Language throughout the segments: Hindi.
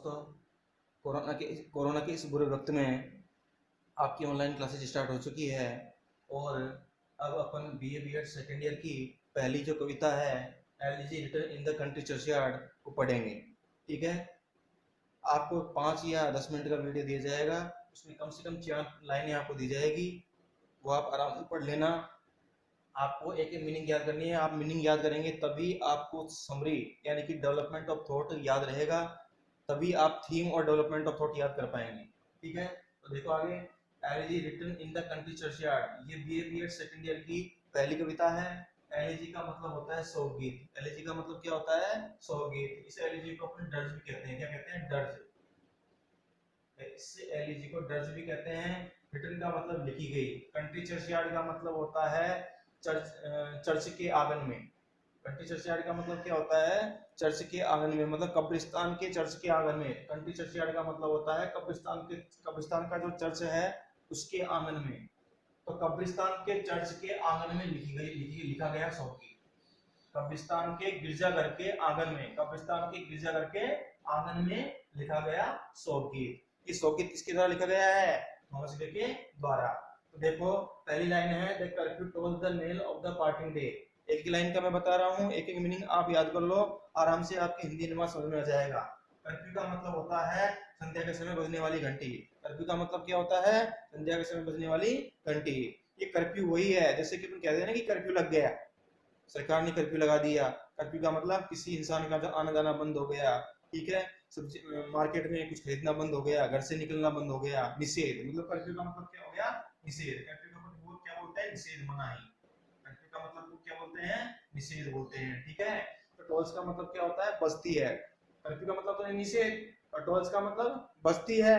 दोस्तों, कोरोना के इस बुरे वक्त में आपकी ऑनलाइन क्लासेज स्टार्ट हो चुकी है और अब अपन बीए बीएड सेकेंड ईयर की पहली जो कविता है elegy written in the country churchyard को पढ़ेंगे। ठीक है, आपको 5 या 10 मिनट का वीडियो दिया जाएगा, उसमें कम से कम 4 लाइनें आपको दी जाएगी, वो आप आराम से पढ़ लेना। आपको एक एक मीनिंग याद करनी है, आप मीनिंग याद करेंगे तभी आपको समरी यानी कि डेवलपमेंट ऑफ थॉट याद रहेगा, तभी आप थीम और डेवलपमेंट ऑफ थॉट याद कर पाएंगे। ठीक है, तो देखो आगे, elegy written in the country churchyard, ये बीए बीएड सेकंड ईयर की पहली कविता है। एलजी का मतलब होता है शोकगीत। एलजी का मतलब क्या होता है? शोकगीत। इस एलजी को अपन डर्ज भी कहते हैं। क्या कहते हैं? डर्ज। इस एलजी को डर्ज भी कहते हैं। रिटन का मतलब लिखी गई। कंट्री चर्चयार्ड का मतलब होता है चर्च के आंगन में। कंट्री चर्चयार्ड का मतलब क्या होता है? चर्च के आंगन में, मतलब कब्रिस्तान के चर्च के आंगन में। कंट्री चर्चयार्ड का मतलब होता है कब्रिस्तान का जो चर्च है उसके आंगन में। तो कब्रिस्तान के चर्च के आंगन में लिखा गया शोकगीत। कब्रिस्तान के गिरजाघर के आंगन में, कब्रिस्तान के गिरजाघर के आंगन में लिखा गया शोकगीत। ये शोकगीत किसके द्वारा लिखा गया है? थॉमस डे के द्वारा। तो देखो, पहली लाइन है the curfew told the knell of the parting day. एक ही लाइन का मैं बता रहा हूँ, एक एक मीनिंग आप याद कर लो, आराम से आपके हिंदी अनुवाद समझ में आ जाएगा। कर्फ्यू का मतलब होता है संध्या के समय बजने वाली घंटी। कर्फ्यू का मतलब क्या होता है? संध्या के समय बजने वाली घंटी। ये कर्फ्यू वही है जैसे कि अपन कहते हैं ना कि कर्फ्यू लग गया, सरकार ने कर्फ्यू लगा दिया। कर्फ्यू का मतलब किसी इंसान का आना जाना बंद हो गया। ठीक है, सब्जी मार्केट में कुछ खरीदना बंद हो गया, घर से निकलना बंद हो गया। निषेध, मतलब कर्फ्यू का मतलब क्या हो गया? निषेध। कर्फ्यू का मतलब क्या बोलते हैं? निषेध, मनाही। कर्फ्यू का मतलब क्या बोलते हैं? निषेध बोलते हैं। ठीक है, तो टोल्स का मतलब क्या होता है? बस्ती है। कर्फ्यू का मतलब तो नहीं निषेध, और टोल्स का मतलब बस्ती है।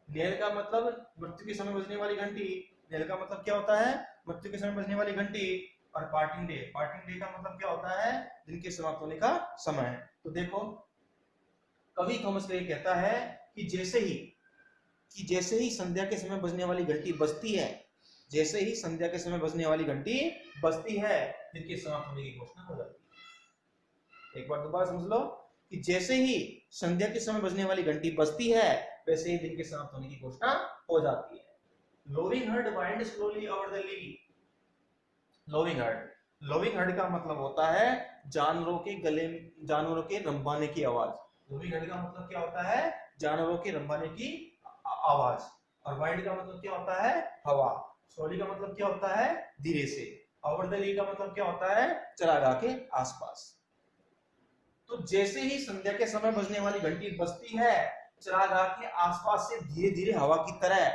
नेल का मतलब मृत्यु के समय बजने वाली घंटी। नेल का मतलब क्या होता है? मृत्यु के समय बजने वाली घंटी। और पार्टिंग डे का मतलब क्या होता है? दिन के समाप्त होने का समय। तो देखो, कवि थॉमस क्रेग कहता है कि जैसे ही संध्या के समय बजने वाली घंटी बजती है, जैसे ही संध्या के समय बजने वाली घंटी बजती है, दिन के समाप्त होने की घोषणा हो जाती है। एक बार दोबारा समझ लो कि जैसे ही संध्या के समय बजने वाली घंटी बजती है, वैसे ही दिन के समाप्त होने की घोषणा हो जाती है। Lowing herd wind slowly over the lea. Lowing herd, lowing herd का मतलब होता है जानवरों के रंभाने की आवाज। लोविंग हर्ड का मतलब क्या होता है? जानवरों के रंभाने की आवाज। और वाइंड का मतलब क्या होता है? हवा। स्लोली का मतलब क्या होता है? धीरे से। ओवर द ली का मतलब क्या होता है? चरागाह के आसपास। तो जैसे ही संध्या के समय बजने वाली घंटी बजती है, चरागाह के आसपास से धीरे धीरे हवा की तरह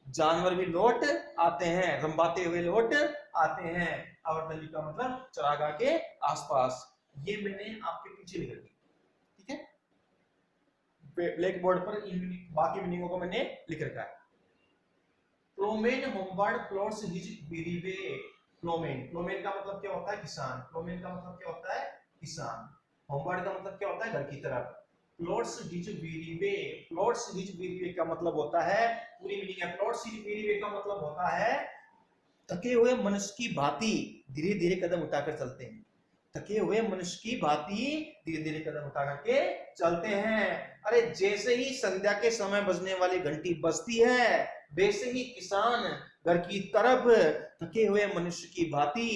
जानवर भी लौट आते हैं, रंबाते हुए लौट आते हैं। आवर्तली का मतलब चरागाह के आसपास। ये मैंने आपके पीछे लिख दी। ठीक है, ब्लैक बोर्ड पर इन बाकी मीनिंगों को मैंने लिख रखा है। Ploughmen homeward plods his weary way. Ploughmen का मतलब क्या होता है? किसान। प्लोमेन का मतलब क्या होता है? किसान। होमवर्ड का मतलब क्या होता है? घर की तरफ। प्लॉट्स हिज वेरी वे, प्लॉट्स हिज वेरी वे का मतलब होता है, पूरी मीनिंग है, प्लॉट्स हिज वेरी वे का मतलब होता है थके हुए मनुष्य की भांति धीरे धीरे कदम उठाकर चलते हैं। थके हुए मनुष्य की भांति धीरे धीरे कदम उठा करके चलते हैं। अरे जैसे ही संध्या के समय बजने वाली घंटी बजती है, वैसे ही किसान घर की तरफ थके हुए मनुष्य की भांति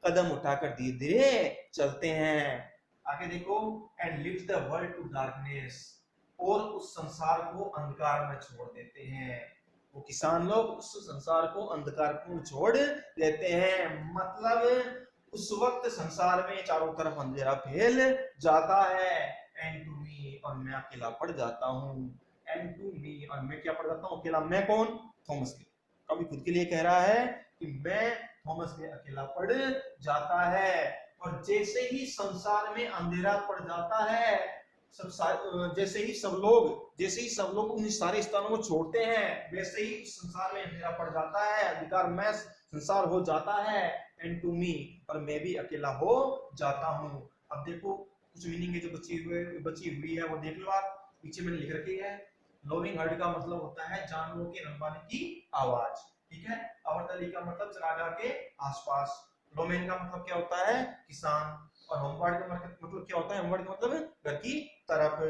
कदम उठाकर धीरे धीरे चलते हैं। आगे देखो, and leaves the world to darkness, और उस संसार को अंधकार में छोड़ देते हैं। वो किसान लोग उस संसार को अंधकारपूर्ण छोड़ देते हैं। मतलब उस वक्त संसार में चारों तरफ अंधेरा फैल जाता है। एंड टू मी, और मैं अकेला पड़ जाता हूँ। एंड टू मी, और मैं क्या पड़ जाता हूँ? अकेला। मैं कौन? थॉमस ले। कभी खुद के लिए कह रहा है कि मैं थॉमस ले अकेला पड़ जाता है। और जैसे ही संसार में अंधेरा पड़ जाता है, जैसे ही सब लोग उन सारे स्थानों को छोड़ते हैं, वैसे ही संसार में अंधेरा पड़ जाता है, अंधकारमय संसार हो जाता है। एंड टू मी, और मैं भी अकेला हो जाता हूँ। अब देखो, कुछ मीनिंग है जो बची हुई है वो देख लो आप, पीछे मैंने लिख रखी है। लोविंग हर्ड का मतलब होता है जानवरों के रंभाने की आवाज। ठीक है, अवरदली का मतलब चरागाह के आसपास। डोमेन का मतलब क्या होता है? किसान। और होमवर्ड का मतलब क्या होता है? होमवर्ड का मतलब घर की तरफ।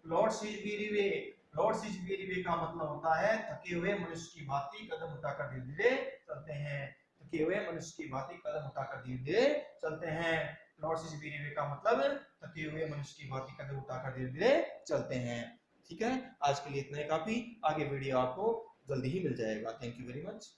Lords his weary way, lords his weary way का मतलब होता है थके हुए मनुष्य की भांति कदम उठाकर धीरे धीरे चलते हैं। थके हुए मनुष्य की भांति कदम उठाकर धीरे धीरे चलते हैं। लॉर्ड्स इज वेरी वे का मतलब थके हुए मनुष्य की भांति कदम उठाकर धीरे धीरे चलते हैं। ठीक है, आज के लिए इतना ही काफी, आगे वीडियो आपको जल्दी ही मिल जाएगा। Thank you very much.